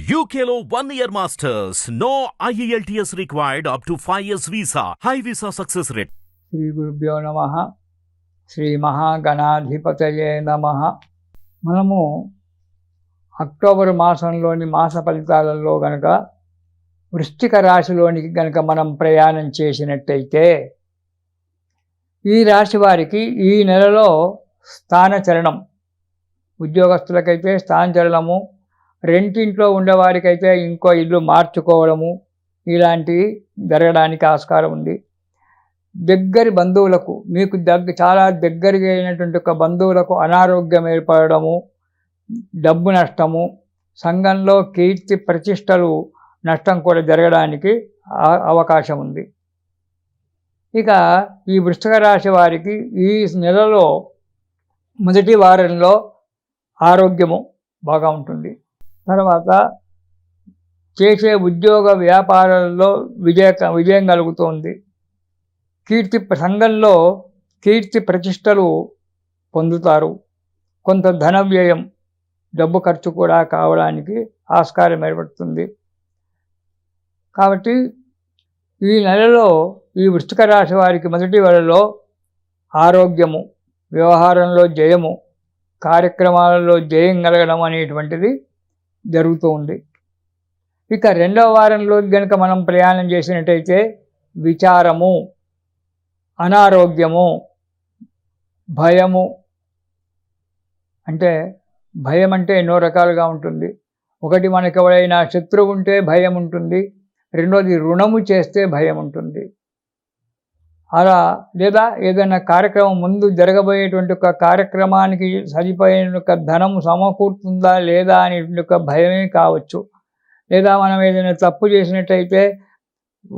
UKLO 1 year masters. No IELTS required up to 5 years visa. High visa success rate. Shri గురుభ్యో నమః. శ్రీ మహాగణాధిపతయే నమః. మనము అక్టోబర్ మాసంలోని మాస ఫలితాలలో గనక వృశ్చిక రాశిలోనికి గనక మనం ప్రయాణం చేసినట్టయితే ఈ రాశి వారికి ఈ నెలలో స్థానచలనం, ఉద్యోగస్తులకైతే స్థానచలనము, రెంటింట్లో ఉండేవారికైతే ఇంకో ఇల్లు మార్చుకోవడము ఇలాంటివి జరగడానికి ఆస్కారం ఉంది. దగ్గరి బంధువులకు, మీకు చాలా దగ్గరగా అయినటువంటి ఒక బంధువులకు అనారోగ్యం ఏర్పడము, డబ్బు నష్టము, సంఘంలో కీర్తి ప్రతిష్టలు నష్టం కూడా జరగడానికి అవకాశం ఉంది. ఇక ఈ వృశ్చిక రాశి వారికి ఈ నెలలో మొదటి వారంలో ఆరోగ్యము బాగా ఉంటుంది. తర్వాత చేసే ఉద్యోగ వ్యాపారాల్లో విజయం కలుగుతుంది. సంఘంలో కీర్తి ప్రతిష్టలు పొందుతారు. కొంత ధన వ్యయం, డబ్బు ఖర్చు కూడా కావడానికి ఆస్కారం ఏర్పడుతుంది. కాబట్టి ఈ నెలలో ఈ వృశ్చిక రాశి వారికి మొదటి నెలలో ఆరోగ్యము, వ్యవహారంలో జయము, కార్యక్రమాలలో జయం కలగడం అనేటువంటిది జరుగుతూ ఉంది. ఇక రెండవ వారంలో కనుక మనం ప్రయాణం చేసినట్టయితే విచారము, అనారోగ్యము, భయము. అంటే భయం అంటే ఎన్నో రకాలుగా ఉంటుంది. ఒకటి, మనకు ఎవరైనా శత్రువు ఉంటే భయం ఉంటుంది. రెండోది, రుణము చేస్తే భయం ఉంటుంది. అలా లేదా ఏదైనా కార్యక్రమం ముందు జరగబోయేటువంటి ఒక కార్యక్రమానికి సరిపోయిన ఒక ధనము సమకూరుతుందా లేదా అనేటువంటి ఒక భయమే కావచ్చు. లేదా మనం ఏదైనా తప్పు చేసినట్టయితే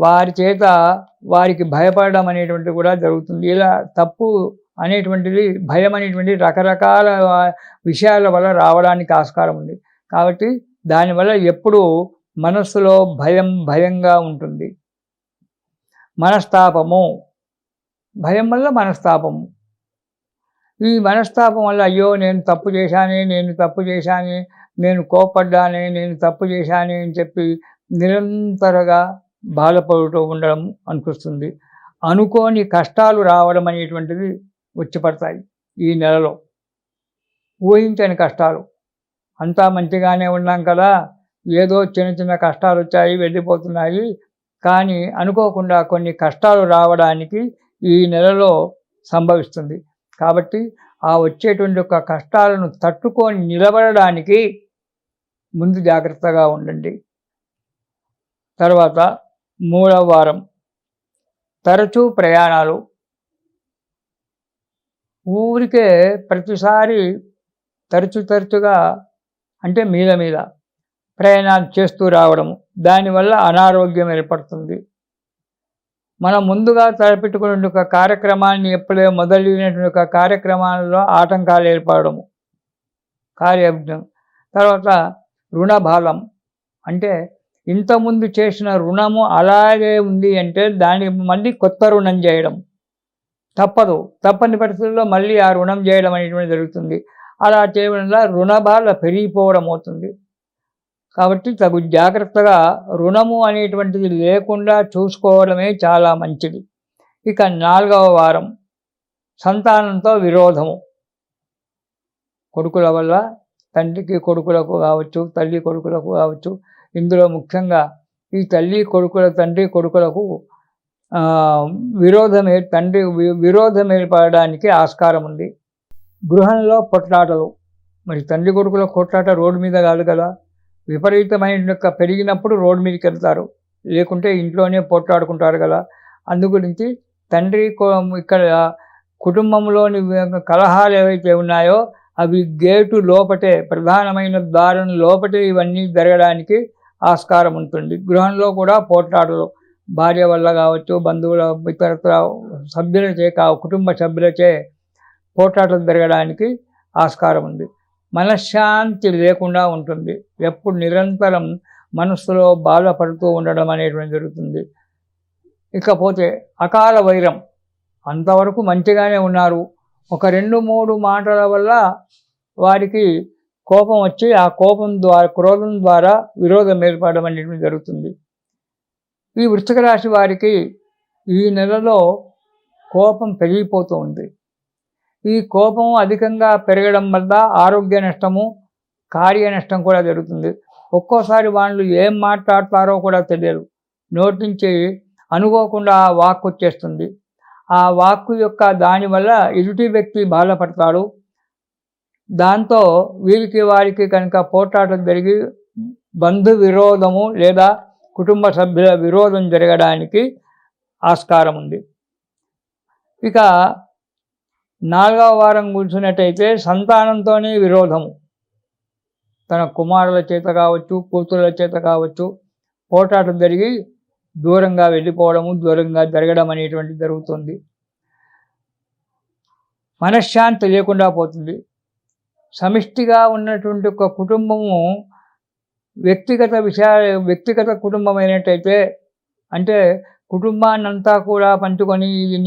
వారి చేత వారికి భయపడడం అనేటువంటిది కూడా జరుగుతుంది. ఇలా తప్పు అనేటువంటిది, భయం అనేటువంటిది రకరకాల విషయాల వల్ల రావడానికి ఆస్కారం ఉంది. కాబట్టి దానివల్ల ఎప్పుడూ మనస్సులో భయంగా ఉంటుంది. మనస్తాపము, భయం వల్ల మనస్తాపము. ఈ మనస్తాపం వల్ల అయ్యో నేను తప్పు చేశానే, నేను కోపడ్డానే, నేను తప్పు చేశానే అని చెప్పి నిరంతరంగా బాధపడుతూ ఉండడం అనిపిస్తుంది. అనుకోని కష్టాలు రావడం అనేటువంటిది వచ్చి పడతాయి ఈ నెలలో. ఊహించని కష్టాలు. అంతా మంచిగానే ఉన్నాం కదా, ఏదో చిన్న చిన్న కష్టాలు వచ్చాయి, వెళ్ళిపోతున్నాయి. కానీ అనుకోకుండా కొన్ని కష్టాలు రావడానికి ఈ నెలలో సంభవిస్తుంది. కాబట్టి ఆ వచ్చేటువంటి ఒక కష్టాలను తట్టుకొని నిలబడడానికి ముందు జాగ్రత్తగా ఉండండి. తర్వాత మూడవ వారం తరచూ ప్రయాణాలు. ఊరికే ప్రతిసారి తరచుగా అంటే మీద ప్రయాణాలు చేస్తూ రావడము, దానివల్ల అనారోగ్యం ఏర్పడుతుంది. మనం ముందుగా తలపెట్టుకునే ఒక కార్యక్రమాన్ని ఎప్పుడే మొదలైనటువంటి ఒక కార్యక్రమాలలో ఆటంకాలు ఏర్పడము, కార్యజ్ఞం. తర్వాత రుణబాలం, అంటే ఇంతకుముందు చేసిన రుణము అలాగే ఉంది అంటే దానికి మళ్ళీ కొత్త రుణం చేయడం తప్పని పరిస్థితుల్లో మళ్ళీ ఆ రుణం చేయడం అనేటువంటి జరుగుతుంది. అలా చేయడం వల్ల రుణబాల పెరిగిపోవడం అవుతుంది. కాబట్టి తగు జాగ్రత్తగా రుణము అనేటువంటిది లేకుండా చూసుకోవడమే చాలా మంచిది. ఇక నాలుగవ వారం సంతానంతో విరోధము. కొడుకుల వల్ల తండ్రికి కొడుకులకు కావచ్చు, తల్లి కొడుకులకు కావచ్చు. ఇందులో ముఖ్యంగా ఈ తల్లి కొడుకుల, తండ్రి కొడుకులకు విరోధం ఏర్పడడానికి ఆస్కారం ఉంది. గృహంలో కొట్లాటలు. మరి తండ్రి కొడుకుల కొట్లాట రోడ్డు మీద కాదు కదా, విపరీతమైన పెరిగినప్పుడు రోడ్డు మీదకి వెళ్తారు, లేకుంటే ఇంట్లోనే పోట్లాడుకుంటారు కదా. అందుగురించి ఇక్కడ కుటుంబంలోని కలహాలు ఏవైతే ఉన్నాయో అవి గేటు లోపటే, ప్రధానమైన దారుని లోపటే ఇవన్నీ జరగడానికి ఆస్కారం ఉంటుంది. గృహంలో కూడా పోట్లాటలు భార్య వల్ల కావచ్చు, బంధువుల ఇతరత్ర సభ్యులచే కుటుంబ సభ్యులచే పోట్లాటలు జరగడానికి ఆస్కారం ఉంది. మనశ్శాంతి లేకుండా ఉంటుంది. ఎప్పుడు నిరంతరం మనస్సులో బాధపడుతూ ఉండడం అనేటువంటి జరుగుతుంది. ఇకపోతే అకాల వైరం. అంతవరకు మంచిగానే ఉన్నారు, ఒక 2-3 మాటల వల్ల వారికి కోపం వచ్చి ఆ కోపం ద్వారా క్రోధం ద్వారా విరోధం ఏర్పడడం అనేది జరుగుతుంది. ఈ వృశ్చిక రాశి వారికి ఈ నెలలో కోపం పెరిగిపోతూ ఉంది. ఈ కోపం అధికంగా పెరగడం వల్ల ఆరోగ్య నష్టము, కార్య నష్టం కూడా జరుగుతుంది. ఒక్కోసారి వాళ్ళు ఏం మాట్లాడతారో కూడా తెలియదు. నోటి నుంచి అనుకోకుండా ఆ వాక్ వచ్చేస్తుంది. ఆ వాక్కు యొక్క దానివల్ల ఎదుటి వ్యక్తి బాధపడతాడు. దాంతో వీరికి వారికి కనుక పోట్లాటం జరిగి బంధు విరోధము లేదా కుటుంబ సభ్యుల విరోధం జరగడానికి ఆస్కారం ఉంది. ఇక 4వ వారం కూర్చున్నట్టయితే సంతానంతోనే విరోధము. తన కుమారుల చేత కావచ్చు, కూతుళ్ళ చేత కావచ్చు పోటాటం జరిగి దూరంగా వెళ్ళిపోవడము, దూరంగా జరగడం అనేటువంటిది జరుగుతుంది. మనశ్శాంతి లేకుండా పోతుంది. సమిష్టిగా ఉన్నటువంటి ఒక కుటుంబము వ్యక్తిగత కుటుంబం అయినట్టయితే, అంటే కుటుంబాన్నంతా కూడా పంచుకొని ఇది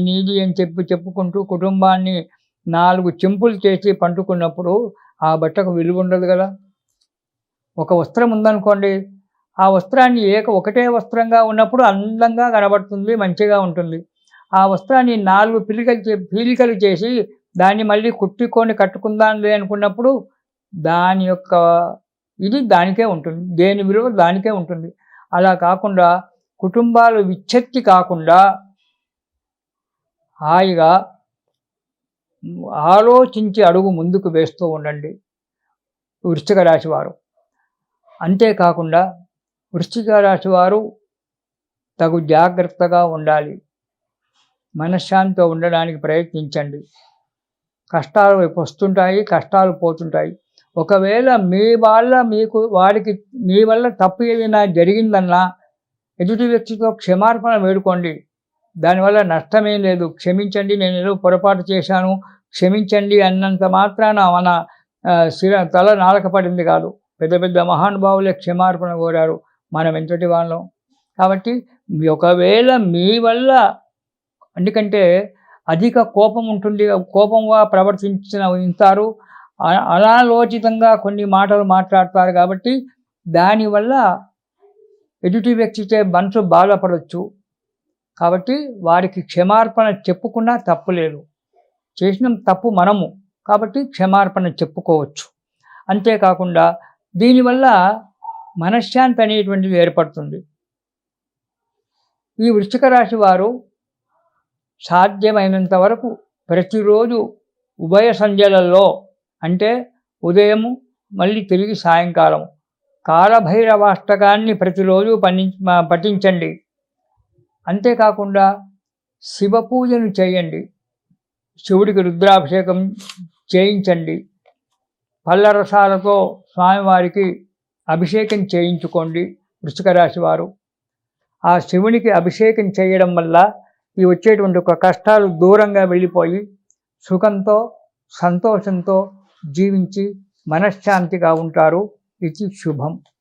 నీది అని చెప్పుకుంటూ కుటుంబాన్ని 4 చెంపులు చేసి పండుకున్నప్పుడు ఆ బట్టకు విలువ ఉండదు కదా. ఒక వస్త్రం ఉందనుకోండి, ఆ వస్త్రాన్ని ఒకటే వస్త్రంగా ఉన్నప్పుడు అందంగా కనబడుతుంది, మంచిగా ఉంటుంది. ఆ వస్త్రాన్ని 4 పీలికలు చేసి దాన్ని మళ్ళీ కుట్టుకొని కట్టుకుందాంలే అనుకున్నప్పుడు దాని యొక్క ఇది దానికే ఉంటుంది, దేని విలువ దానికే ఉంటుంది. అలా కాకుండా కుటుంబాలు విచ్ఛత్తి కాకుండా హాయిగా ఆలోచించి అడుగు ముందుకు వేస్తూ ఉండండి వృశ్చిక రాశి వారు. అంతేకాకుండా వృశ్చిక రాశి వారు తగు జాగ్రత్తగా ఉండాలి. మనశ్శాంతితో ఉండడానికి ప్రయత్నించండి. కష్టాలు వస్తుంటాయి, కష్టాలు పోతుంటాయి. ఒకవేళ మీ వల్ల తప్పు ఏదైనా జరిగిందన్నా ఎదుటి వ్యక్తితో క్షమార్పణ వేడుకోండి. దానివల్ల నష్టమేం లేదు. క్షమించండి, నేను ఏదో పొరపాటు చేశాను, క్షమించండి అన్నంత మాత్రాన మన తల నాలక పడింది కాదు. పెద్ద పెద్ద మహానుభావులే క్షమార్పణ కోరారు, మనం ఎంతటి వాళ్ళం. కాబట్టి ఒకవేళ మీ వల్ల, ఎందుకంటే అధిక కోపం ఉంటుంది, కోపంగా ప్రవర్తించారు, అనాలోచితంగా కొన్ని మాటలు మాట్లాడతారు. కాబట్టి దానివల్ల ఎదుటి వ్యక్తితో మనసు బాధపడవచ్చు. కాబట్టి వారికి క్షమార్పణ చెప్పుకున్నా తప్పు లేదు. చేసిన తప్పు మనము, కాబట్టి క్షమార్పణ చెప్పుకోవచ్చు. అంతేకాకుండా దీనివల్ల మనశ్శాంతి అనేటువంటిది ఏర్పడుతుంది. ఈ వృశ్చిక రాశి వారు సాధ్యమైనంత వరకు ప్రతిరోజు ఉభయ సంధ్యలలో, అంటే ఉదయము మళ్ళీ తిరిగి సాయంకాలం కాలభైరవాష్టకాన్ని ప్రతిరోజు పఠించండి. అంతేకాకుండా శివ పూజను చేయండి. శివుడికి రుద్రాభిషేకం చేయించండి. పళ్ళ రసాలతో స్వామివారికి అభిషేకం చేయించుకోండి వృశ్చిక రాశి వారు. ఆ శివునికి అభిషేకం చేయడం వల్ల ఈ వచ్చేటువంటి ఒక కష్టాలు దూరంగా వెళ్ళిపోయి సుఖంతో సంతోషంతో జీవించి మనశ్శాంతిగా ఉంటారు. ఇది శుభం.